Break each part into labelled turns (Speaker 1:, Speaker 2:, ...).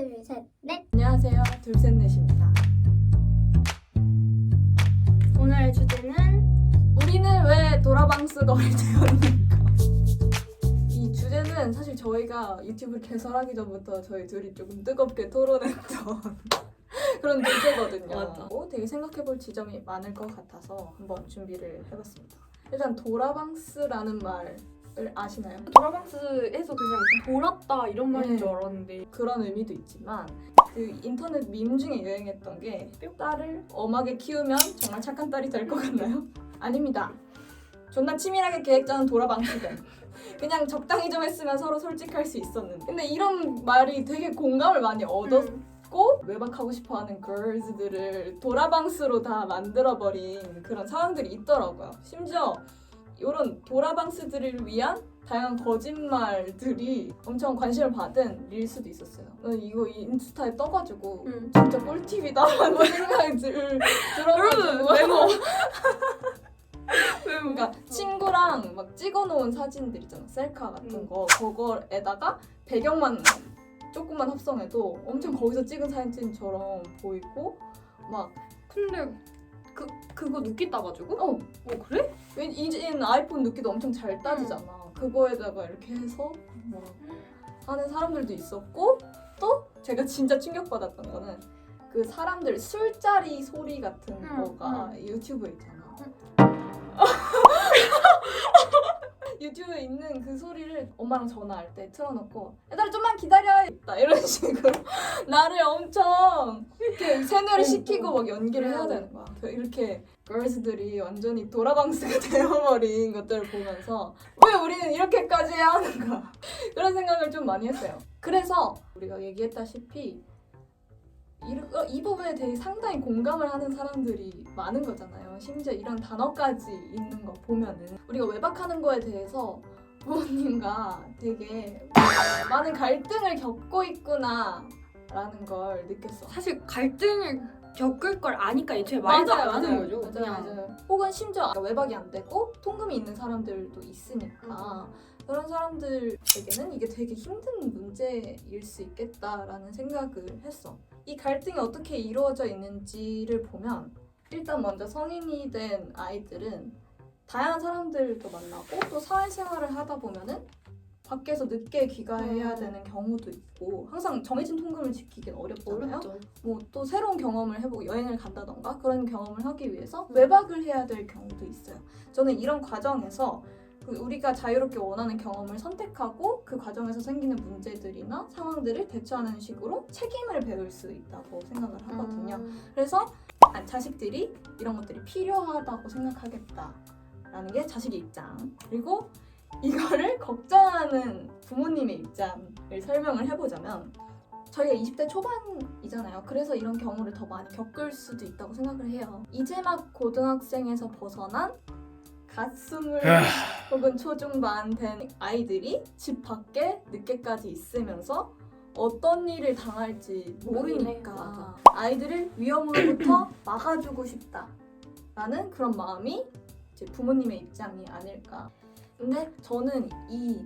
Speaker 1: 둘, 셋, 넷.
Speaker 2: 안녕하세요. 둘셋넷입니다.
Speaker 1: 오늘의 주제는
Speaker 2: 우리는 왜 도라방스가 되었는가? 이 주제는 사실 저희가 유튜브를 개설하기 전부터 저희 둘이 조금 뜨겁게 토론했던 그런 주제거든요.
Speaker 1: 맞아.
Speaker 2: 되게 생각해볼 지점이 많을 것 같아서 한번 준비를 해봤습니다. 일단 도라방스라는 말을 아시나요?
Speaker 3: 도라방스에서 그냥 돌았다 이런 말인
Speaker 2: 네.
Speaker 3: 줄 알았는데
Speaker 2: 그런 의미도 있지만 그 인터넷 밈 중에 유행했던 게 딸을 엄하게 키우면 정말 착한 딸이 될 것 같나요? 아닙니다. 존나 치밀하게 계획 짜는 도라방스들. 그냥 적당히 좀 했으면 서로 솔직할 수 있었는데 근데 이런 말이 되게 공감을 많이 얻었고 외박하고 싶어하는 걸즈들을 도라방스로 다 만들어버린 그런 상황들이 있더라고요. 심지어 이런 도라방스들을 위한 다양한 거짓말들이 엄청 관심을 받은 릴스도 있었어요. 이거 인스타에 떠가지고 진짜 꿀팁이다라는 생각이 들어가지고
Speaker 3: 메모.
Speaker 2: 그러니까 친구랑 막 찍어놓은 사진들 있잖아, 셀카 같은 거. 그거에다가 배경만 조금만 합성해도 엄청 거기서 찍은 사진처럼 보이고 막
Speaker 3: 근데 그거 눕기 따가지고?
Speaker 2: 어
Speaker 3: 그래?
Speaker 2: 이제는 아이폰 눕기도 엄청 잘 따지잖아. 그거에다가 이렇게 해서 뭐 하는 사람들도 있었고, 또 제가 진짜 충격받았던 거는 그 사람들 술자리 소리 같은 거가 유튜브에 있잖아. 유튜브에 있는 그 소리를 엄마랑 전화할 때 틀어놓고 얘들아 좀만 기다려야겠다 이런 식으로 나를 엄청 이렇게 세뇌를 시키고 막 연기를 해야 되는 거야. 이렇게 걸스들이 완전히 도라방스가 되어버린 것들을 보면서 왜 우리는 이렇게까지 해야 하는가 그런 생각을 좀 많이 했어요. 그래서 우리가 얘기했다시피 이 부분에 대해 상당히 공감을 하는 사람들이 많은 거잖아요. 심지어 이런 단어까지 있는 거 보면은 우리가 외박하는 거에 대해서 부모님과 되게 많은 갈등을 겪고 있구나 라는 걸 느꼈어.
Speaker 3: 사실 갈등을 겪을 걸 아니까 애초에 말도 안 하는 거죠.
Speaker 2: 맞아요. 혹은 심지어 외박이 안 되고 통금이 있는 사람들도 있으니까 그런 사람들에게는 이게 되게 힘든 문제일 수 있겠다라는 생각을 했어. 이 갈등이 어떻게 이루어져 있는지를 보면 일단 먼저 성인이 된 아이들은 다양한 사람들도 만나고 또 사회생활을 하다 보면은 밖에서 늦게 귀가해야 되는 경우도 있고 항상 정해진 통금을 지키긴 어렵잖아요.
Speaker 3: 어렵죠.
Speaker 2: 뭐 또 새로운 경험을 해보고 여행을 간다던가 그런 경험을 하기 위해서 외박을 해야 될 경우도 있어요. 저는 이런 과정에서 우리가 자유롭게 원하는 경험을 선택하고 그 과정에서 생기는 문제들이나 상황들을 대처하는 식으로 책임을 배울 수 있다고 생각을 하거든요. 그래서 자식들이 이런 것들이 필요하다고 생각하겠다라는 게 자식의 입장. 그리고 이거를 걱정하는 부모님의 입장을 설명을 해보자면 저희가 20대 초반이잖아요. 그래서 이런 경우를 더 많이 겪을 수도 있다고 생각을 해요. 이제 막 고등학생에서 벗어난 갓 스물 혹은 초중반 된 아이들이 집 밖에 늦게까지 있으면서 어떤 일을 당할지 모르니까
Speaker 3: 맞아.
Speaker 2: 아이들을 위험으로부터 막아주고 싶다라는 그런 마음이 이제 부모님의 입장이 아닐까. 근데 저는 이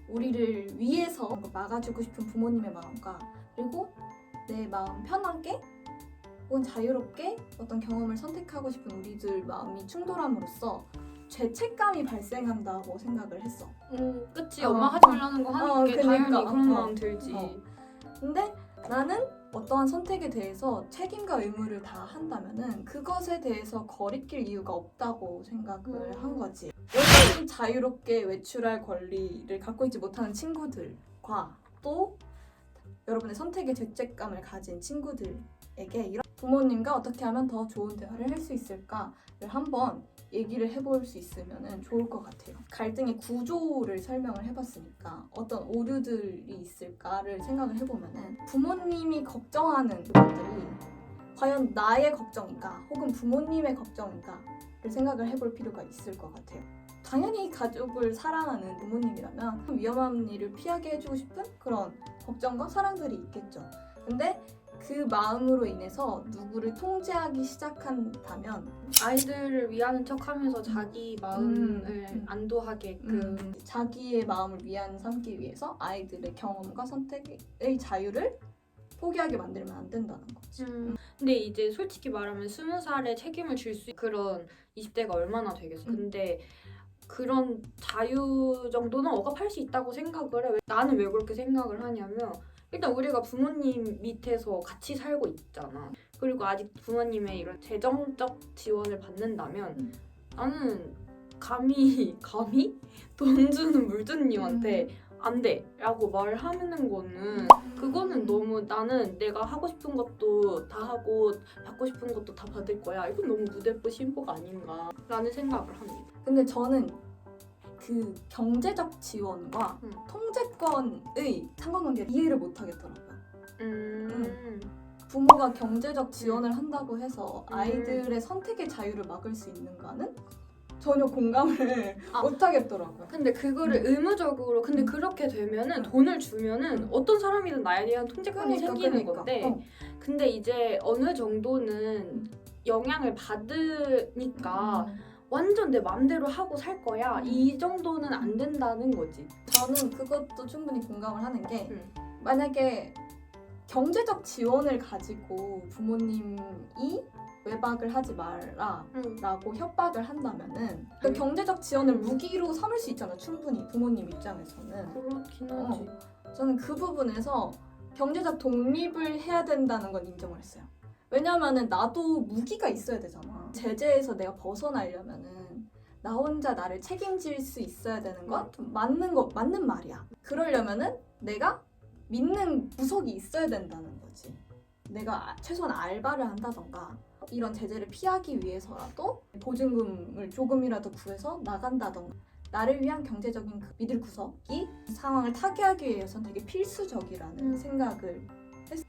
Speaker 2: 우리를 위해서 막아주고 싶은 부모님의 마음과 그리고 내 마음 편하게 혹은 자유롭게 어떤 경험을 선택하고 싶은 우리들 마음이 충돌함으로써 죄책감이 발생한다고 생각을 했어.
Speaker 3: 그치. 엄마 하지 말라는 거 하는 게
Speaker 2: 그러니까.
Speaker 3: 당연히 그런 마음 들지.
Speaker 2: 근데 나는 어떠한 선택에 대해서 책임과 의무를 다 한다면은 그것에 대해서 거리낄 이유가 없다고 생각을 한 거지. 여전히 자유롭게 외출할 권리를 갖고 있지 못하는 친구들과 또 여러분의 선택에 죄책감을 가진 친구들에게 이런 부모님과 어떻게 하면 더 좋은 대화를 할 수 있을까를 한번 얘기를 해볼 수 있으면 좋을 것 같아요. 갈등의 구조를 설명을 해봤으니까 어떤 오류들이 있을까를 생각을 해보면 부모님이 걱정하는 것들이 과연 나의 걱정인가 혹은 부모님의 걱정인가를 생각을 해볼 필요가 있을 것 같아요. 당연히 가족을 사랑하는 부모님이라면 위험한 일을 피하게 해주고 싶은 그런 걱정과 사랑들이 있겠죠. 근데 그 마음으로 인해서 누구를 통제하기 시작한다면
Speaker 3: 아이들을 위하는 척하면서 자기 마음을 안도하게끔
Speaker 2: 자기의 마음을 위안 삼기 위해서 아이들의 경험과 선택의 자유를 포기하게 만들면 안 된다는 거지.
Speaker 3: 근데 이제 솔직히 말하면 20살에 책임을 질 수 그런 20대가 얼마나 되겠어. 근데 그런 자유 정도는 억압할 수 있다고 생각을 해. 나는 왜 그렇게 생각을 하냐면 일단 우리가 부모님 밑에서 같이 살고 있잖아. 그리고 아직 부모님의 이런 재정적 지원을 받는다면 나는 감히 돈 주는 물주님한테 안 돼! 라고 말하는 거는 그거는 너무 나는 내가 하고 싶은 것도 다 하고 받고 싶은 것도 다 받을 거야. 이건 너무 무대뽀 심보가 아닌가 라는 생각을 합니다.
Speaker 2: 근데 저는 그 경제적 지원과 통제권의 상관관계를 이해를 못 하겠더라고요. 부모가 경제적 지원을 한다고 해서 아이들의 선택의 자유를 막을 수 있는가는 전혀 공감을 못 하겠더라고요.
Speaker 3: 근데 그거를 의무적으로 근데 그렇게 되면은 돈을 주면은 어떤 사람이든 나에 대한 통제권이 생기는 건데 근데 이제 어느 정도는 영향을 받으니까 완전 내 맘대로 하고 살 거야 이 정도는 안 된다는 거지.
Speaker 2: 저는 그것도 충분히 공감을 하는 게 만약에 경제적 지원을 가지고 부모님이 외박을 하지 마라 라고 협박을 한다면은 그 경제적 지원을 무기로 삼을 수 있잖아. 충분히 부모님 입장에서는.
Speaker 3: 그렇긴 하지.
Speaker 2: 저는 그 부분에서 경제적 독립을 해야 된다는 건 인정을 했어요. 왜냐면은 나도 무기가 있어야 되잖아. 제재에서 내가 벗어나려면은 나 혼자 나를 책임질 수 있어야 되는 건 맞는 말이야. 그러려면은 내가 믿는 구석이 있어야 된다는 거지. 내가 최소한 알바를 한다던가 이런 제재를 피하기 위해서라도 보증금을 조금이라도 구해서 나간다던가 나를 위한 경제적인 그 믿을 구석이 상황을 타개하기 위해선 되게 필수적이라는 생각을 했어.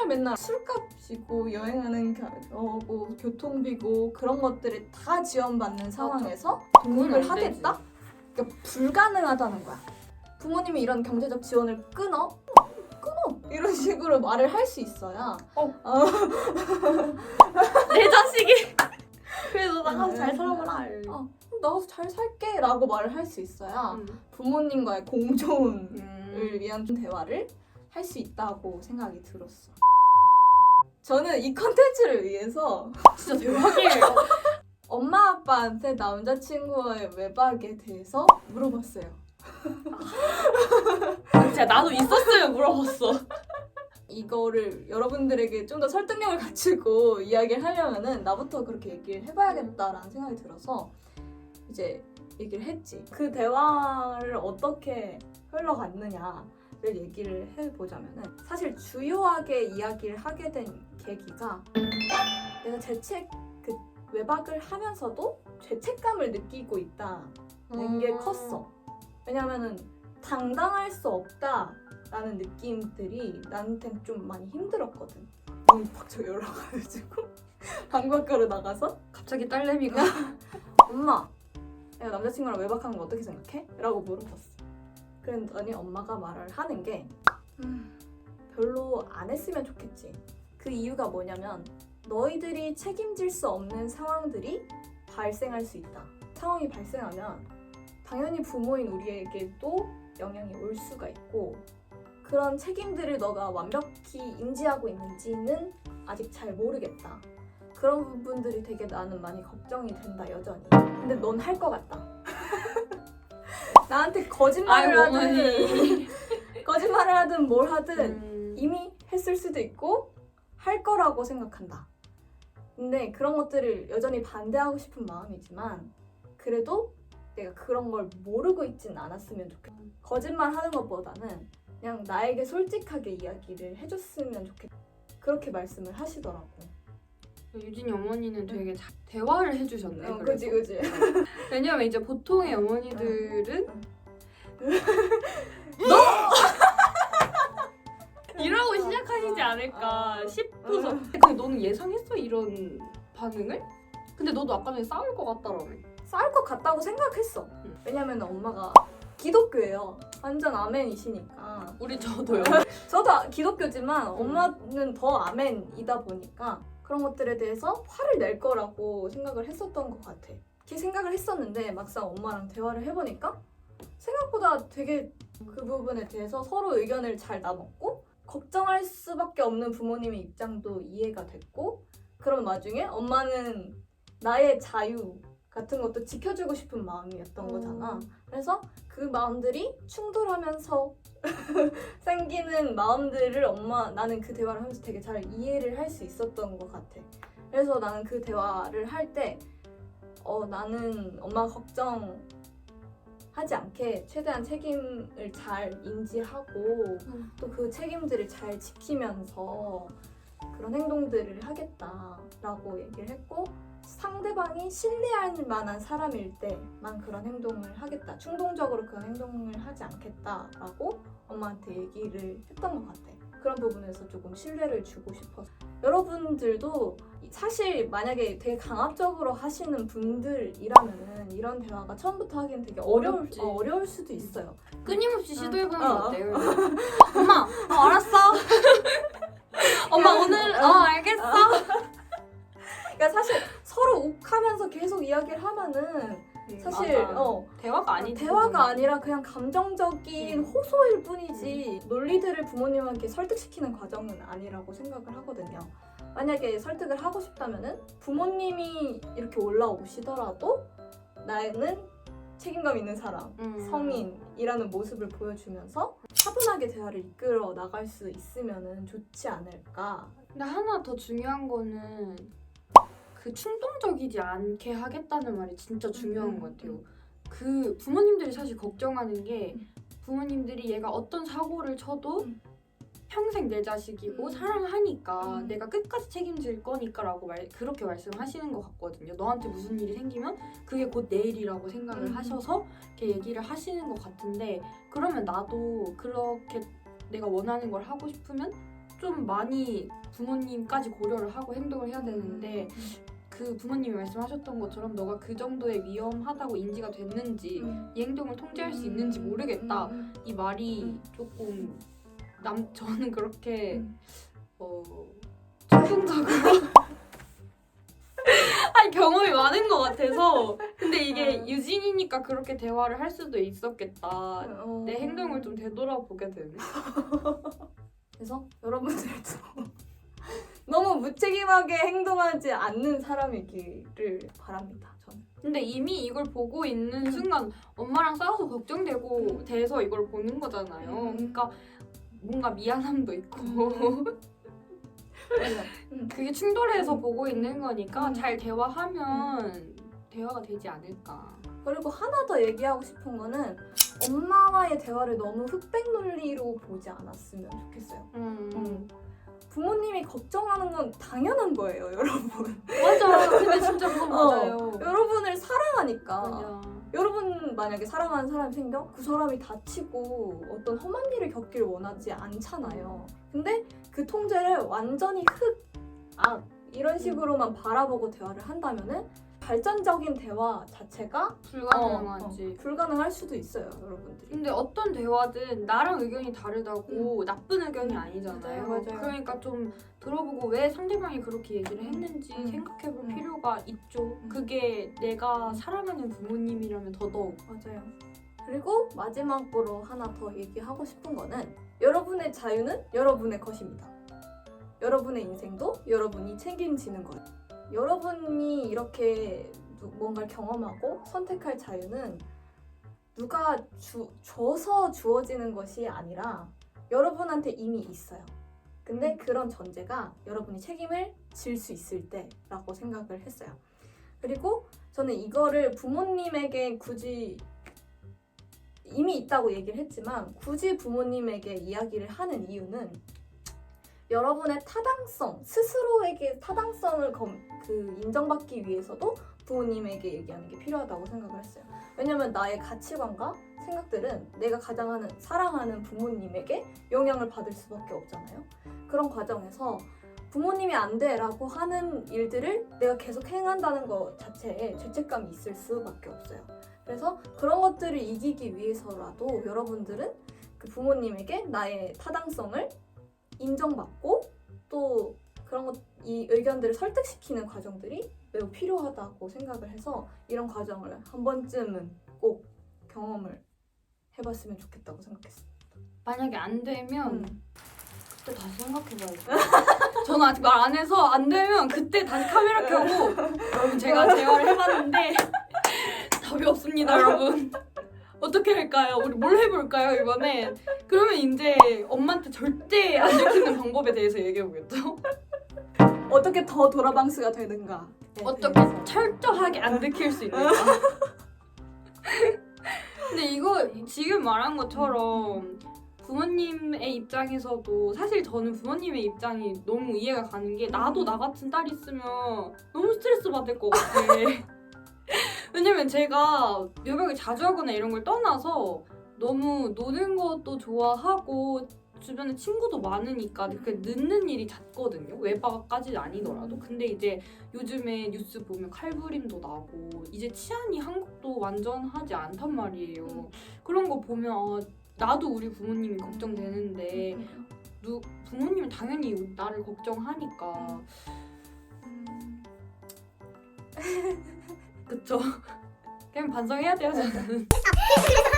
Speaker 2: 맨날 술값이고 여행하는 뭐 교통비고 그런 것들을 다 지원받는 상황에서 독립을 하겠다? 그러니까 불가능하다는 거야. 부모님이 이런 경제적 지원을 끊어 이런 식으로 말을 할 수 있어야
Speaker 3: 내 자식이 그래서 나가서 잘 살아보라.
Speaker 2: 나가서 잘 살게 라고 말을 할 수 있어야 부모님과의 공존을 위한 대화를 할 수 있다고 생각이 들었어. 저는 이 컨텐츠를 위해서
Speaker 3: 진짜 대박이에요.
Speaker 2: 엄마 아빠한테 남자친구의 외박에 대해서 물어봤어요.
Speaker 3: 진짜 나도 있었으면 물어봤어.
Speaker 2: 이거를 여러분들에게 좀 더 설득력을 갖추고 이야기를 하려면은 나부터 그렇게 얘기를 해봐야겠다라는 생각이 들어서 이제 얘기를 했지. 그 대화를 어떻게 흘러갔느냐를 얘기를 해보자면은 사실 주요하게 이야기를 하게 된 계기가 내가 그 외박을 하면서도 죄책감을 느끼고 있다는 게 컸어. 왜냐면은 당당할 수 없다라는 느낌들이 나한테는 좀 많이 힘들었거든. 너무 빡쳐 열어가지고 방 밖으로 나가서
Speaker 3: 갑자기 딸내미가
Speaker 2: 엄마, 내가 남자친구랑 외박하는 거 어떻게 생각해? 라고 물어봤어. 그랬더니 엄마가 말을 하는 게 별로 안 했으면 좋겠지. 그 이유가 뭐냐면 너희들이 책임질 수 없는 상황들이 발생할 수 있다. 상황이 발생하면 당연히 부모인 우리에게도 영향이 올 수가 있고 그런 책임들을 너가 완벽히 인지하고 있는지는 아직 잘 모르겠다. 그런 부분들이 되게 나는 많이 걱정이 된다 여전히. 근데 넌 할 것 같다. 나한테 거짓말을 하든 뭘 하든 이미 했을 수도 있고 할 거라고 생각한다. 근데 그런 것들을 여전히 반대하고 싶은 마음이지만 그래도 내가 그런 걸 모르고 있진 않았으면 좋겠다. 거짓말 하는 것보다는 그냥 나에게 솔직하게 이야기를 해줬으면 좋겠다. 그렇게 말씀을 하시더라고.
Speaker 3: 유진이 어머니는 되게 대화를 해주셨네.
Speaker 2: 그지.
Speaker 3: 왜냐면 이제 보통의 어머니들은 이러고 시작하시지 않을까 싶어서. 근데 너는 예상했어 이런 반응을? 근데 너도 아까 전에 싸울 것 같다라며.
Speaker 2: 싸울 것 같다고 생각했어. 왜냐면 엄마가 기독교예요. 완전 아멘이시니까.
Speaker 3: 저도요.
Speaker 2: 저도 기독교지만 엄마는 더 아멘이다 보니까 그런 것들에 대해서 화를 낼 거라고 생각을 했었던 것 같아. 이렇게 생각을 했었는데 막상 엄마랑 대화를 해보니까 생각보다 되게 그 부분에 대해서 서로 의견을 잘 나눴고 걱정할 수밖에 없는 부모님의 입장도 이해가 됐고 그런 와중에 엄마는 나의 자유 같은 것도 지켜주고 싶은 마음이었던 거잖아. 그래서 그 마음들이 충돌하면서 생기는 마음들을 나는 그 대화를 하면서 되게 잘 이해를 할 수 있었던 것 같아. 그래서 나는 그 대화를 할 때 나는 엄마가 걱정하지 않게 최대한 책임을 잘 인지하고 또 그 책임들을 잘 지키면서 그런 행동들을 하겠다라고 얘기를 했고 상대방이 신뢰할 만한 사람일 때만 그런 행동을 하겠다. 충동적으로 그런 행동을 하지 않겠다라고 엄마한테 얘기를 했던 것 같아. 그런 부분에서 조금 신뢰를 주고 싶어서. 여러분들도 사실 만약에 되게 강압적으로 하시는 분들이라면은 이런 대화가 처음부터 하기엔 되게 어려울 수도 있어요.
Speaker 3: 끊임없이 시도해보는 거 어때요? 엄마, 알았어. 엄마 오늘 알겠어.
Speaker 2: 그러니까 사실 서로 욱하면서 계속 이야기를 하면은 사실
Speaker 3: 대화가 아니지.
Speaker 2: 대화가 아니라 그냥 감정적인 호소일 뿐이지 논리들을 부모님한테 설득시키는 과정은 아니라고 생각을 하거든요. 만약에 설득을 하고 싶다면은 부모님이 이렇게 올라오시더라도 나는 책임감 있는 사람, 성인이라는 모습을 보여주면서 차분하게 대화를 이끌어 나갈 수 있으면은 좋지 않을까.
Speaker 3: 근데 하나 더 중요한 거는 그 충동적이지 않게 하겠다는 말이 진짜 중요한 것 같아요. 그 부모님들이 사실 걱정하는 게 부모님들이 얘가 어떤 사고를 쳐도 평생 내 자식이고 사랑하니까 내가 끝까지 책임질 거니까라고 그렇게 말씀하시는 것 같거든요. 너한테 무슨 일이 생기면 그게 곧 내 일이라고 생각을 하셔서 이렇게 얘기를 하시는 것 같은데 그러면 나도 그렇게 내가 원하는 걸 하고 싶으면 좀 많이 부모님까지 고려를 하고 행동을 해야 되는데 그 부모님이 말씀하셨던 것처럼 너가 그 정도의 위험하다고 인지가 됐는지 이 행동을 통제할 수 있는지 모르겠다 이 말이 조금 저는 그렇게 충동적으로 아니 경험이 많은 것 같아서 근데 이게 유진이니까 그렇게 대화를 할 수도 있었겠다 내 행동을 좀 되돌아보게 되네.
Speaker 2: 그래서 여러분들도 너무 무책임하게 행동하지 않는 사람이기를 바랍니다. 저는.
Speaker 3: 근데 이미 이걸 보고 있는 순간 엄마랑 싸워서 걱정되고 돼서 이걸 보는 거잖아요. 그러니까 뭔가 미안함도 있고 그게 충돌해서 보고 있는 거니까 잘 대화하면 대화가 되지 않을까.
Speaker 2: 그리고 하나 더 얘기하고 싶은 거는 엄마와의 대화를 너무 흑백 논리로 보지 않았으면 좋겠어요. 부모님이 걱정하는 건 당연한 거예요, 여러분.
Speaker 3: 맞아. 근데 진짜 그건 맞아요.
Speaker 2: 여러분을 사랑하니까.
Speaker 3: 맞아.
Speaker 2: 여러분 만약에 사랑하는 사람이 생겨? 그 사람이 다치고 어떤 험한 일을 겪기를 원하지 않잖아요. 근데 그 통제를 완전히 이런 식으로만 바라보고 대화를 한다면은 발전적인 대화 자체가
Speaker 3: 불가능하지.
Speaker 2: 불가능할 수도 있어요, 여러분들이.
Speaker 3: 근데 어떤 대화든 나랑 의견이 다르다고 나쁜 의견이 아니잖아요.
Speaker 2: 맞아요.
Speaker 3: 그러니까 좀 들어보고 왜 상대방이 그렇게 얘기를 했는지 생각해볼 필요가 있죠. 그게 내가 사랑하는 부모님이라면 더더욱.
Speaker 2: 맞아요. 그리고 마지막으로 하나 더 얘기하고 싶은 거는 여러분의 자유는 여러분의 것입니다. 여러분의 인생도 여러분이 책임지는 거예요. 여러분이 이렇게 뭔가를 경험하고 선택할 자유는 누가 줘서 주어지는 것이 아니라 여러분한테 이미 있어요. 근데 그런 전제가 여러분이 책임을 질 수 있을 때라고 생각을 했어요. 그리고 저는 이거를 부모님에게 굳이 이미 있다고 얘기를 했지만 굳이 부모님에게 이야기를 하는 이유는 여러분의 타당성, 스스로에게 타당성을 인정받기 위해서도 부모님에게 얘기하는 게 필요하다고 생각을 했어요. 왜냐면 나의 가치관과 생각들은 내가 가장 사랑하는 부모님에게 영향을 받을 수밖에 없잖아요. 그런 과정에서 부모님이 안 돼라고 하는 일들을 내가 계속 행한다는 것 자체에 죄책감이 있을 수밖에 없어요. 그래서 그런 것들을 이기기 위해서라도 여러분들은 그 부모님에게 나의 타당성을 인정받고 또 그런 이 의견들을 설득시키는 과정들이 매우 필요하다고 생각을 해서 이런 과정을 한 번쯤은 꼭 경험을 해봤으면 좋겠다고 생각했어요.
Speaker 3: 만약에 안 되면 그때 다시 생각해봐야겠다. 저는 아직 말 안 해서 안 되면 그때 다시 카메라 켜고 여러분 제가 대화를 해봤는데 답이 없습니다 여러분. 어떻게 할까요? 우리 뭘 해볼까요 이번에? 그러면 이제 엄마한테 절대 안 들키는 방법에 대해서 얘기해보겠죠?
Speaker 2: 어떻게 더 도라방스가 되는가?
Speaker 3: 어떻게 철저하게 안 들킬 수 있는가? 근데 이거 지금 말한 것처럼 부모님의 입장에서도 사실 저는 부모님의 입장이 너무 이해가 가는 게 나도 나 같은 딸 있으면 너무 스트레스 받을 것 같아. 왜냐면 제가 외박을 자주 하거나 이런 걸 떠나서 너무 노는 것도 좋아하고 주변에 친구도 많으니까 그렇게 늦는 일이 잦거든요. 외박까지는 아니더라도. 근데 이제 요즘에 뉴스 보면 칼부림도 나고 이제 치안이 한국도 완전하지 않단 말이에요. 그런 거 보면 나도 우리 부모님이 걱정되는데 부모님은 당연히 나를 걱정하니까 그쵸? 그냥 반성해야 돼요 저는.
Speaker 1: 그래서